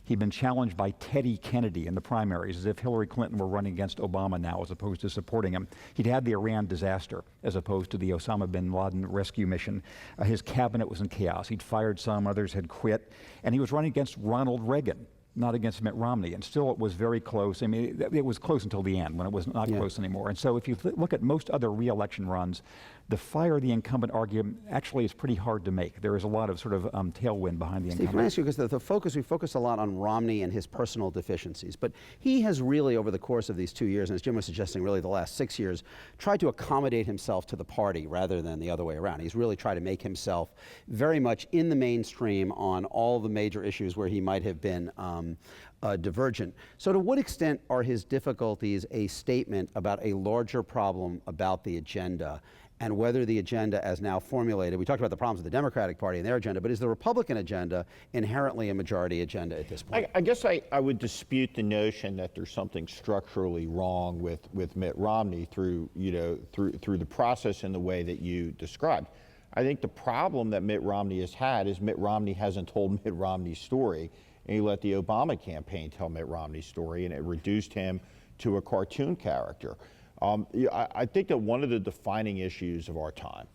He'd been challenged by Teddy Kennedy in the primaries, as if Hillary Clinton were running against Obama now as opposed to supporting him. He'd had the Iran disaster as opposed to the Osama bin Laden rescue mission. His cabinet was in chaos. He'd fired some, others had quit. And he was running against Ronald Reagan, not against Mitt Romney. And still it was very close. I mean, it was close until the end when it was not close anymore. And so if you look at most other re-election runs, the fire the incumbent argument actually is pretty hard to make. There is a lot of sort of tailwind behind the Steve, incumbent. can I ask you, because we focus a lot on Romney and his personal deficiencies, but he has really, over the course of these 2 years, and as Jim was suggesting, really the last 6 years, tried to accommodate himself to the party rather than the other way around. He's really tried to make himself very much in the mainstream on all the major issues where he might have been divergent. So to what extent are his difficulties a statement about a larger problem about the agenda, and whether the agenda as now formulated, we talked about the problems of the Democratic Party and their agenda, but is the Republican agenda inherently a majority agenda at this point? I guess I would dispute the notion that there's something structurally wrong with Mitt Romney through the process in the way that you described. I think the problem that Mitt Romney has had is Mitt Romney hasn't told Mitt Romney's story, and he let the Obama campaign tell Mitt Romney's story, and it reduced him to a cartoon character. I think that one of the defining issues of our time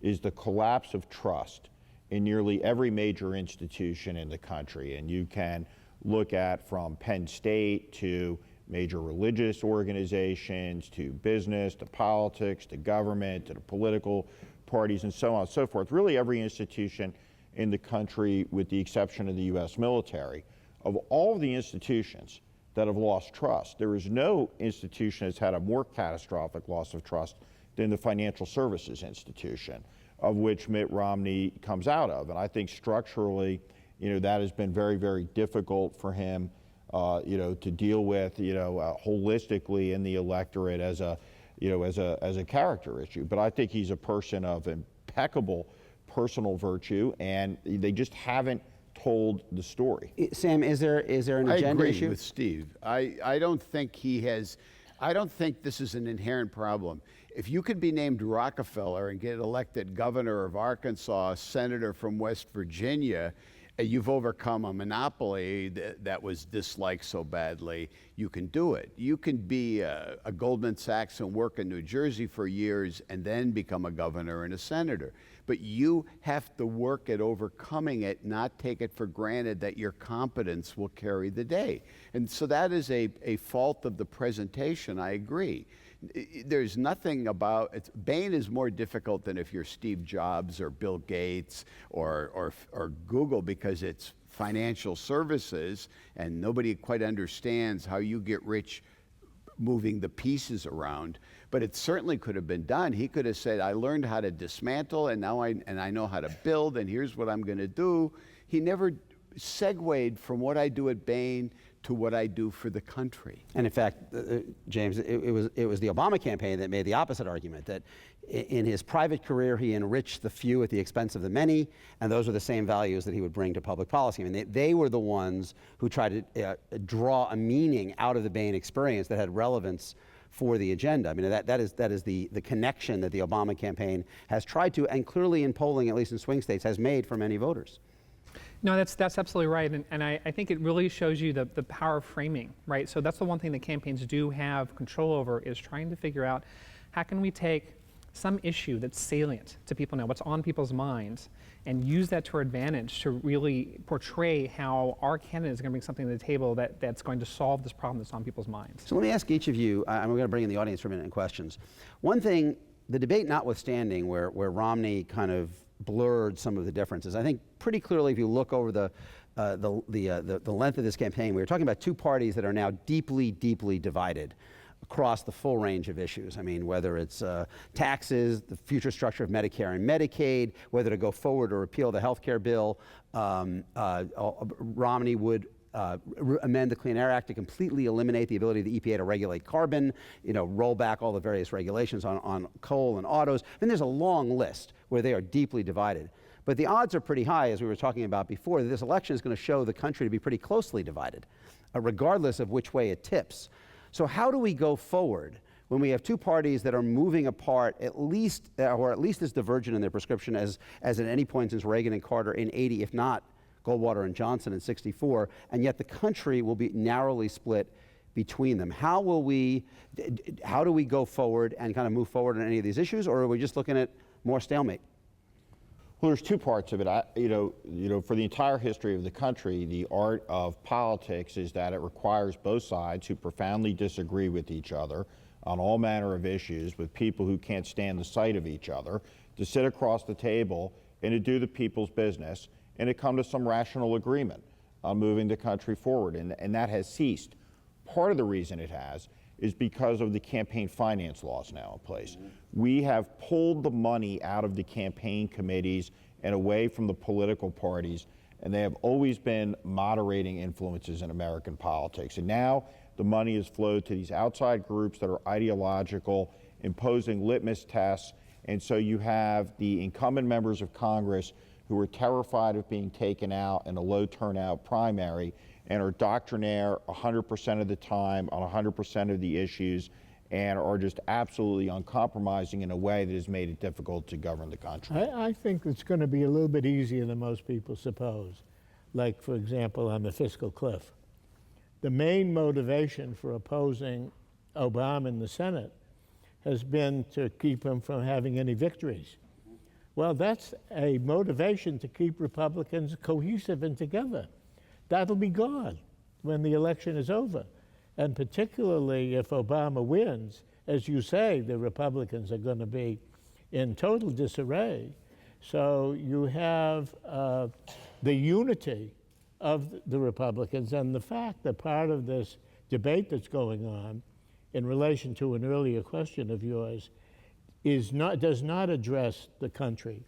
is the collapse of trust in nearly every major institution in the country. And you can look at from Penn State to major religious organizations, to business, to politics, to government, to the political parties, and so on and so forth. Really every institution in the country, with the exception of the U.S. military. Of all of the institutions that have lost trust, there is no institution that's had a more catastrophic loss of trust than the financial services institution, of which Mitt Romney comes out of. And I think structurally, that has been very, very difficult for him, to deal with, holistically in the electorate as a character issue. But I think he's a person of impeccable personal virtue, and they just haven't told the story. Sam, is there an agenda issue? I agree with Steve. I don't think I don't think this is an inherent problem. If you could be named Rockefeller and get elected governor of Arkansas, senator from West Virginia, you've overcome a monopoly that was disliked so badly, you can do it. You can be a Goldman Sachs and work in New Jersey for years and then become a governor and a senator. But you have to work at overcoming it, not take it for granted that your competence will carry the day. And so that is a fault of the presentation, I agree. There's nothing about it. Bain is more difficult than if you're Steve Jobs or Bill Gates or Google, because it's financial services and nobody quite understands how you get rich moving the pieces around. But it certainly could have been done. He could have said, I learned how to dismantle, and now I know how to build, and here's what I'm going to do. He never segued from what I do at Bain to what I do for the country. And in fact, James, it was the Obama campaign that made the opposite argument, that in his private career, he enriched the few at the expense of the many, and those were the same values that he would bring to public policy. I mean, they were the ones who tried to draw a meaning out of the Bain experience that had relevance for the agenda. I mean, that is the connection that the Obama campaign has tried to, and clearly in polling, at least in swing states, has made for many voters. No, that's absolutely right, and I think it really shows you the power of framing, right? So that's the one thing that campaigns do have control over, is trying to figure out how can we take some issue that's salient to people now, what's on people's minds, and use that to our advantage to really portray how our candidate is going to bring something to the table that's going to solve this problem that's on people's minds. So let me ask each of you, and we're going to bring in the audience for a minute in questions. One thing, the debate notwithstanding, where Romney kind of blurred some of the differences, I think pretty clearly if you look over the length of this campaign, we were talking about two parties that are now deeply, deeply divided across the full range of issues. I mean, whether it's taxes, the future structure of Medicare and Medicaid, whether to go forward or repeal the health care bill. Romney would amend the Clean Air Act to completely eliminate the ability of the EPA to regulate carbon, roll back all the various regulations on coal and autos. And there's a long list where they are deeply divided. But the odds are pretty high, as we were talking about before, that this election is going to show the country to be pretty closely divided, regardless of which way it tips. So how do we go forward when we have two parties that are moving apart, at least as divergent in their prescription as at any point since Reagan and Carter in '80, if not Goldwater and Johnson in '64, and yet the country will be narrowly split between them. How do we go forward and kind of move forward on any of these issues, or are we just looking at more stalemate? Well, there's two parts of it. For the entire history of the country, the art of politics is that it requires both sides who profoundly disagree with each other on all manner of issues, with people who can't stand the sight of each other, to sit across the table and to do the people's business and to come to some rational agreement on moving the country forward. And that has ceased. Part of the reason it has is because of the campaign finance laws now in place. We have pulled the money out of the campaign committees and away from the political parties, and they have always been moderating influences in American politics. And now the money has flowed to these outside groups that are ideological, imposing litmus tests, and so you have the incumbent members of Congress who are terrified of being taken out in a low turnout primary and are doctrinaire 100% of the time on 100% of the issues, and are just absolutely uncompromising in a way that has made it difficult to govern the country. I think it's going to be a little bit easier than most people suppose. Like, for example, on the fiscal cliff. The main motivation for opposing Obama in the Senate has been to keep him from having any victories. Well, that's a motivation to keep Republicans cohesive and together. That'll be gone when the election is over. And particularly if Obama wins, as you say, the Republicans are going to be in total disarray. So you have the unity of the Republicans, and the fact that part of this debate that's going on in relation to an earlier question of yours does not address the country.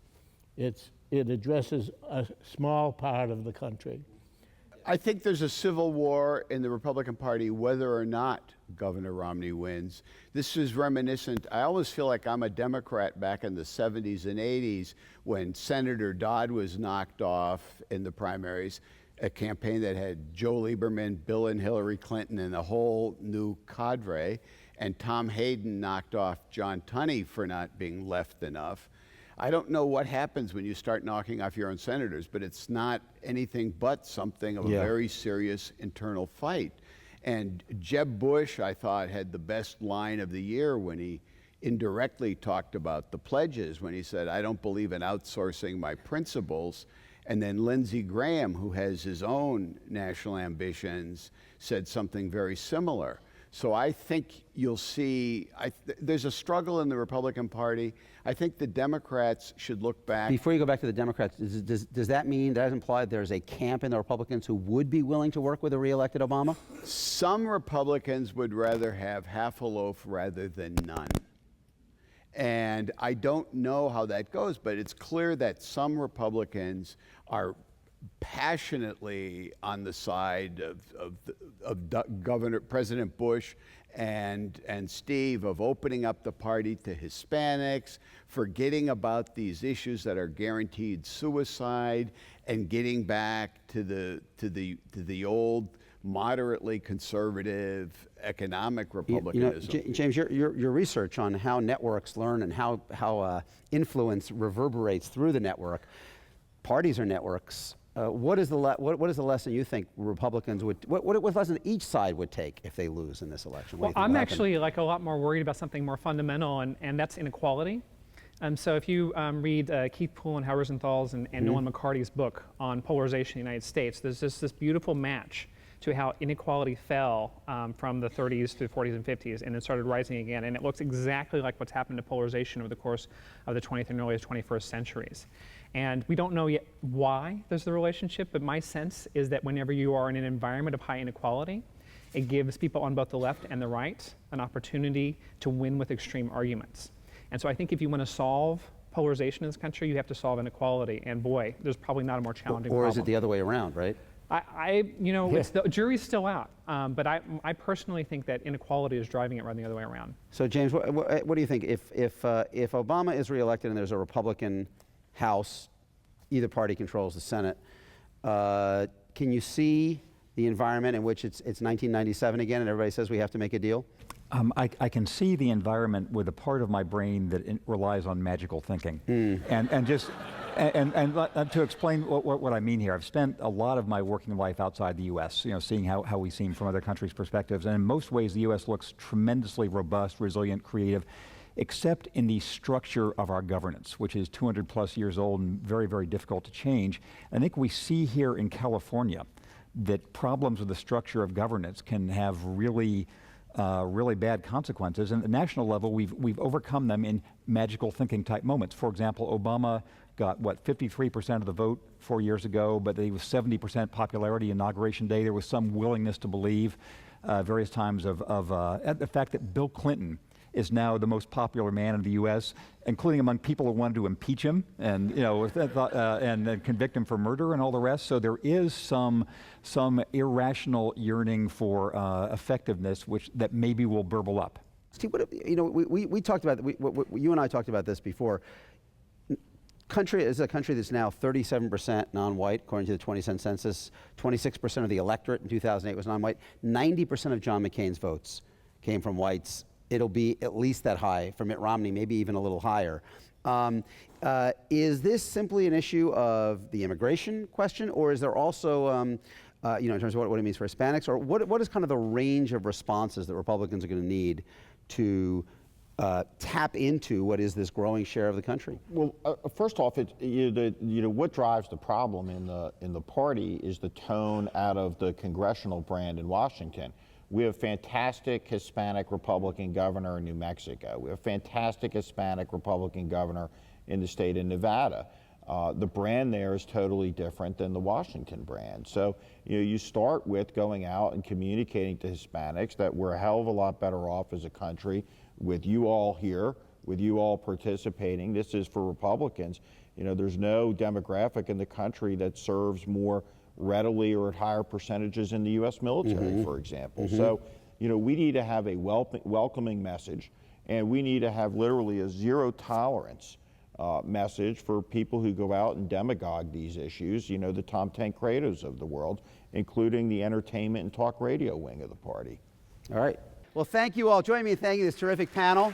It addresses a small part of the country. I think there's a civil war in the Republican Party whether or not Governor Romney wins. This is reminiscent. I always feel like I'm a Democrat back in the 70s and 80s when Senator Dodd was knocked off in the primaries, a campaign that had Joe Lieberman, Bill and Hillary Clinton, and a whole new cadre, and Tom Hayden knocked off John Tunney for not being left enough. I don't know what happens when you start knocking off your own senators, but it's not anything but something of a very serious internal fight. And Jeb Bush, I thought, had the best line of the year when he indirectly talked about the pledges, when he said, I don't believe in outsourcing my principles. And then Lindsey Graham, who has his own national ambitions, said something very similar. So I think you'll see, there's a struggle in the Republican Party. I think the Democrats should look back. Before you go back to the Democrats, does that mean, does that imply there's a camp in the Republicans who would be willing to work with a re-elected Obama? Some Republicans would rather have half a loaf rather than none. And I don't know how that goes, but it's clear that some Republicans are passionately on the side of President Bush and Steve, of opening up the party to Hispanics, forgetting about these issues that are guaranteed suicide, and getting back to the old moderately conservative economic republicanism. James, your research on how networks learn and how influence reverberates through the network. Parties are networks. What is the lesson you think Republicans would, what lesson each side would take if they lose in this election? Well, I'm actually like a lot more worried about something more fundamental, and that's inequality. So if you read Keith Poole and Howard Rosenthal's and Nolan McCarty's book on polarization in the United States, there's just this beautiful match to how inequality fell from the 30s to the 40s and 50s, and it started rising again. And it looks exactly like what's happened to polarization over the course of the 20th and early 21st centuries. And we don't know yet why there's the relationship, but my sense is that whenever you are in an environment of high inequality, it gives people on both the left and the right an opportunity to win with extreme arguments. And so I think if you want to solve polarization in this country, you have to solve inequality. And boy, there's probably not a more challenging problem. Or is it the other way around, right? It's the jury's still out, but I personally think that inequality is driving it rather than the other way around. So James, what do you think? If Obama is reelected and there's a Republican House, either party controls the Senate, can you see the environment in which it's 1997 again and everybody says we have to make a deal? I can see the environment with a part of my brain that relies on magical thinking. And just And to explain what I mean here, I've spent a lot of my working life outside the U.S., seeing how we seem from other countries' perspectives. And in most ways, the U.S. looks tremendously robust, resilient, creative, except in the structure of our governance, which is 200 plus years old and very, very difficult to change. I think we see here in California that problems with the structure of governance can have really bad consequences. And at the national level, we've overcome them in magical thinking type moments. For example, Obama got 53% of the vote 4 years ago, but he was 70% popularity inauguration day. There was some willingness to believe various times of the fact that Bill Clinton is now the most popular man in the U.S., including among people who wanted to impeach him and and convict him for murder and all the rest. So there is some irrational yearning for effectiveness, that maybe will burble up. Steve, we talked about you and I talked about this before. Country is a country that's now 37% non-white, according to the 2010 census. 26% of the electorate in 2008 was non-white. 90% of John McCain's votes came from whites. It'll be at least that high for Mitt Romney, maybe even a little higher. Is this simply an issue of the immigration question, or is there also, in terms of what it means for Hispanics, or what is kind of the range of responses that Republicans are going to need to tap into what is this growing share of the country? Well, first off, what drives the problem in the party is the tone out of the congressional brand in Washington. We have a fantastic Hispanic Republican governor in New Mexico. We have a fantastic Hispanic Republican governor in the state of Nevada. The brand there is totally different than the Washington brand. So, you start with going out and communicating to Hispanics that we're a hell of a lot better off as a country with you all here, with you all participating. This is for Republicans. There's no demographic in the country that serves more readily or at higher percentages in the U.S. military, for example. So, we need to have a welcoming message, and we need to have literally a zero tolerance message for people who go out and demagogue these issues, the Tom Tancredos of the world, including the entertainment and talk radio wing of the party. All right. Well, thank you all. Join me in thanking this terrific panel.